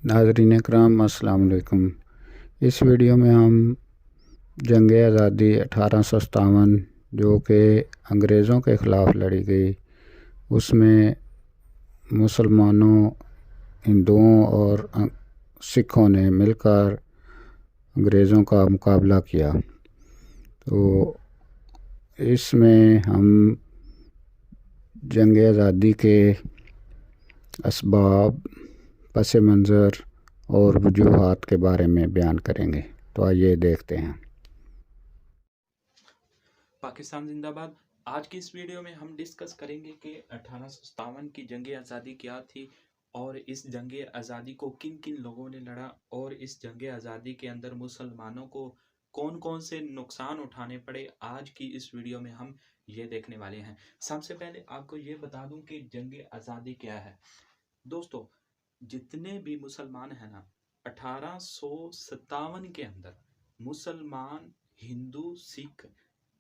नाज़रीन इकराम अस्सलाम वालेकुम। इस वीडियो में हम जंग आज़ादी 1857 जो कि अंग्रेज़ों के ख़िलाफ़ लड़ी गई, उसमें मुसलमानों, हिंदुओं और सिखों ने मिलकर अंग्रेज़ों का मुकाबला किया। तो इसमें हम जंग आज़ादी के असबाब, पस मंज़र और वजूहात के बारे में बयान करेंगे। तो आइए देखते हैं। पाकिस्तान जिंदाबाद। आज की इस वीडियो में हम डिस्कस करेंगे कि 1857 की जंग आज़ादी क्या थी और इस जंग आज़ादी को किन किन लोगों ने लड़ा और इस जंग आज़ादी के अंदर मुसलमानों को कौन कौन से नुकसान उठाने पड़े। आज की इस वीडियो में हम ये देखने वाले हैं। सबसे पहले आपको ये बता दूं कि जंग आज़ादी क्या है। दोस्तों, जितने भी मुसलमान हैं ना, 1857 के अंदर मुसलमान, हिंदू, सिख,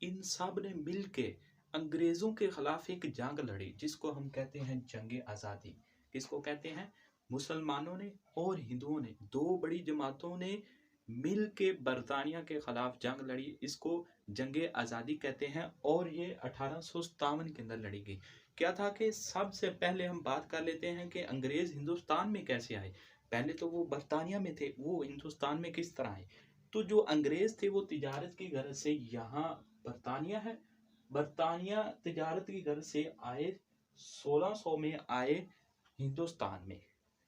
इन सब ने मिलके अंग्रेजों के खिलाफ एक जंग लड़ी जिसको हम कहते हैं जंग आज़ादी। किसको कहते हैं? मुसलमानों ने और हिंदुओं ने, दो बड़ी जमातों ने मिल के बरतानिया के खिलाफ जंग लड़ी। इसको जंग आज़ादी कहते हैं और ये 1857 के अंदर लड़ी गई। क्या था कि सबसे पहले हम बात कर लेते हैं कि अंग्रेज हिंदुस्तान में कैसे आए। पहले तो वो बरतानिया में थे, वो हिंदुस्तान में किस तरह आए। तो जो अंग्रेज थे वो तिजारत की गरज से यहाँ बरतानिया है, बरतानिया तिजारत की गरज से आए, 1600 में आए हिंदुस्तान में।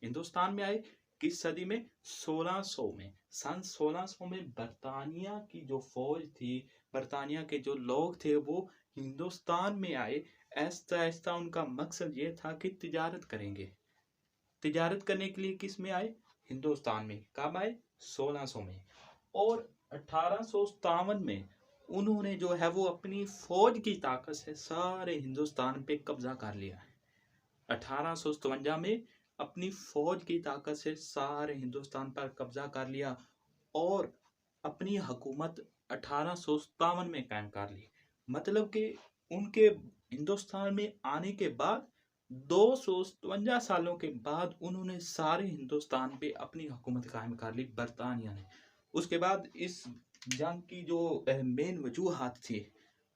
हिंदुस्तान में आए किस सदी में? 1600 में। सन 1600 में बरतानिया की जो फौज थी, बरतानिया के जो लोग थे, वो हिंदुस्तान में आए। ऐसा ऐसा उनका मकसद ये था कि तिजारत करेंगे। तिजारत करने के लिए किस में आए? हिंदुस्तान में। कब आए? 1600 में। और 1857 में उन्होंने जो है वो अपनी फौज की ताकत से सारे हिंदुस्तान पे कब्जा कर लिया है। 1857 में अपनी फौज की ताकत से सारे हिंदुस्तान पर कब्जा कर लिया और अपनी हुकूमत 1857 में कायम कर ली। मतलब कि उनके हिंदुस्तान में आने के बाद 257 सालों के बाद उन्होंने सारे हिंदुस्तान पे अपनी हुकूमत कायम कर ली बरतानिया ने। उसके बाद इस जंग की जो मेन वजूहात थी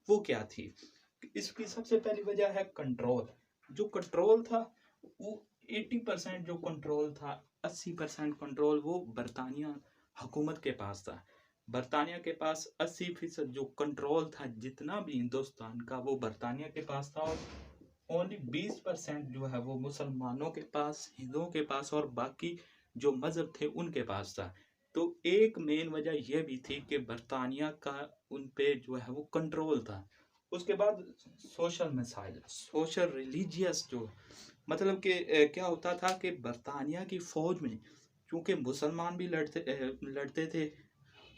वो क्या थी? इसकी सबसे पहली वजह है कंट्रोल। जो कंट्रोल था वो 80% जो कंट्रोल था, 80% कंट्रोल वो बरतानिया हुकूमत के पास था। बरतानिया के पास 80% जो कंट्रोल था जितना भी हिंदुस्तान का, वो बरतानिया के पास था। और ओनली 20% जो है वो मुसलमानों के पास, हिंदुओं के पास और बाकी जो मजहब थे उनके पास था। तो एक मेन वजह यह भी थी कि बरतानिया का उन पे जो है वो कंट्रोल था। उसके बाद सोशल मसाइल, सोशल रिलीजियस जो, मतलब कि क्या होता था कि बरतानिया की फौज में क्योंकि मुसलमान भी लड़ते थे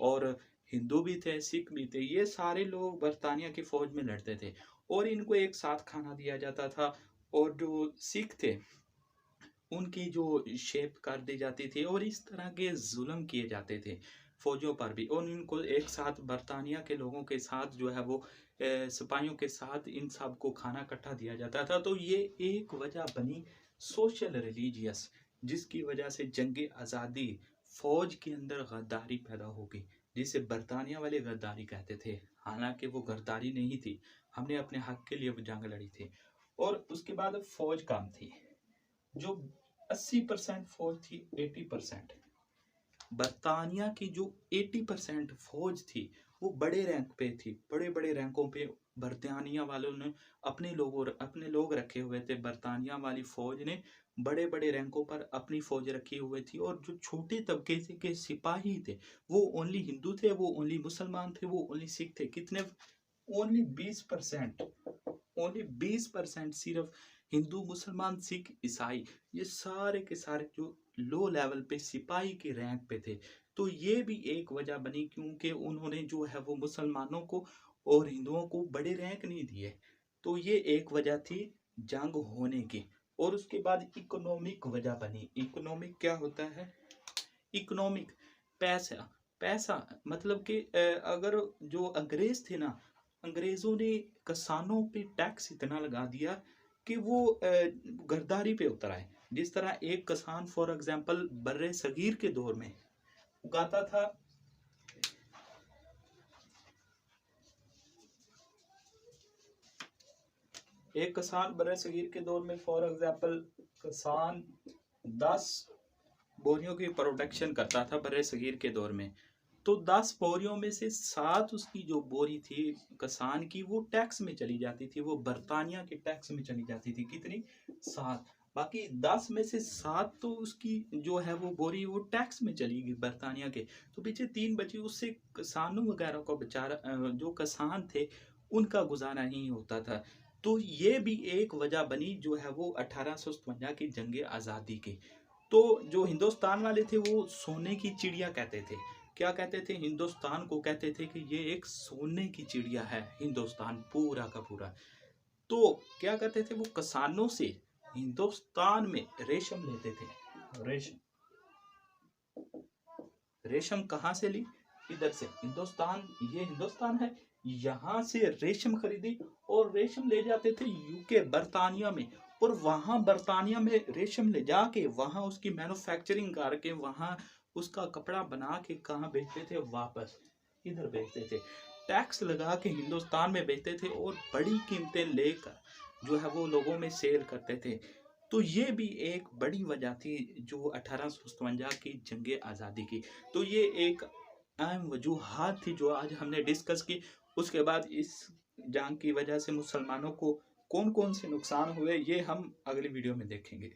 और हिंदू भी थे, सिख भी थे, ये सारे लोग बरतानिया की फौज में लड़ते थे और इनको एक साथ खाना दिया जाता था। और जो सिख थे उनकी जो शेप कर दी जाती थी और इस तरह के जुल्म किए जाते थे फौजियों पर भी। और इनको एक साथ बरतानिया के लोगों के साथ जो है वो सिपाहियों के साथ इन सब को खाना इकट्ठा दिया जाता था। तो ये एक वजह बनी सोशल रिलीजियस, जिसकी वजह से जंग आज़ादी, फौज के अंदर गद्दारी पैदा हो गई, जिसे बरतानिया वाले गद्दारी कहते थे। हालांकि वो गद्दारी नहीं थी, हमने अपने हक के लिए वो जंग लड़ी थी। और उसके बाद फौज कम थी। जो 80% फौज थी, 80% बरतानिया की जो 80% फौज थी वो बड़े रैंक पे थी। बड़े बड़े रैंकों पे बरतानिया वालों ने अपने लोग रखे हुए थे। बरतानिया वाली फौज ने बड़े बड़े रैंकों पर अपनी फौज रखी हुई थी। और जो छोटे तबके से के सिपाही थे वो ओनली हिंदू थे, वो ओनली मुसलमान थे, वो ओनली सिख थे। कितने? ओनली 20%। ओनली 20% सिर्फ हिंदू, मुसलमान, सिख, ईसाई, ये सारे के सारे जो लो लेवल पे सिपाही के रैंक पे थे। तो ये भी एक वजह बनी क्योंकि उन्होंने जो है वो मुसलमानों को और हिंदुओं को बड़े रैंक नहीं दिए। तो ये एक वजह थी जंग होने की। और उसके बाद इकोनॉमिक वजह बनी। इकोनॉमिक क्या होता है? इकोनॉमिक, पैसा। पैसा मतलब कि अगर जो अंग्रेज थे ना, अंग्रेजों ने किसानों पे टैक्स इतना लगा दिया कि वो गर्दारी पे उतर आए। जिस तरह एक किसान फॉर एग्जांपल बर्रे सगीर के दौर में उगाता था एक किसान बर्रे सगीर के दौर में फॉर एग्जांपल किसान 10 बोरियों की प्रोडक्शन करता था बर्रे सगीर के दौर में, तो 10 बोरियों में से 7 उसकी जो बोरी थी किसान की वो टैक्स में चली जाती थी, वो बरतानिया के टैक्स में चली जाती थी। कितनी? 7। बाकी 10 में से 7 तो उसकी जो है वो बोरी वो टैक्स में चली गई बरतानिया के, तो पीछे 3 बची। उससे किसानों वगैरह को बेचारा जो किसान थे उनका गुजारा नहीं होता था। तो ये भी एक वजह बनी जो है वो 1857 की जंग आज़ादी की। तो जो हिंदुस्तान वाले थे वो सोने की चिड़िया कहते थे। क्या कहते थे? हिंदुस्तान को कहते थे कि ये एक सोने की चिड़िया है हिंदुस्तान पूरा का पूरा। तो क्या कहते थे? वो किसानों से हिंदुस्तान में रेशम लेते थे। रेशम कहाँ से ली? इधर से। हिंदुस्तान, ये हिंदुस्तान है, यहाँ से रेशम खरीदी और रेशम ले जाते थे यूके बरतानिया में, और वहां बरतानिया में रेशम ले जाके वहां उसकी मैन्युफैक्चरिंग करके वहां उसका कपड़ा बना के कहाँ बेचते थे? वापस इधर बेचते थे, टैक्स लगा के हिंदुस्तान में बेचते थे और बड़ी कीमतें लेकर जो है वो लोगों में सेल करते थे। तो ये भी एक बड़ी वजह थी जो 1857 की जंग आज़ादी की। तो ये एक अहम वजूहात थी जो आज हमने डिस्कस की। उसके बाद इस जंग की वजह से मुसलमानों को कौन कौन से नुकसान हुए ये हम अगली वीडियो में देखेंगे।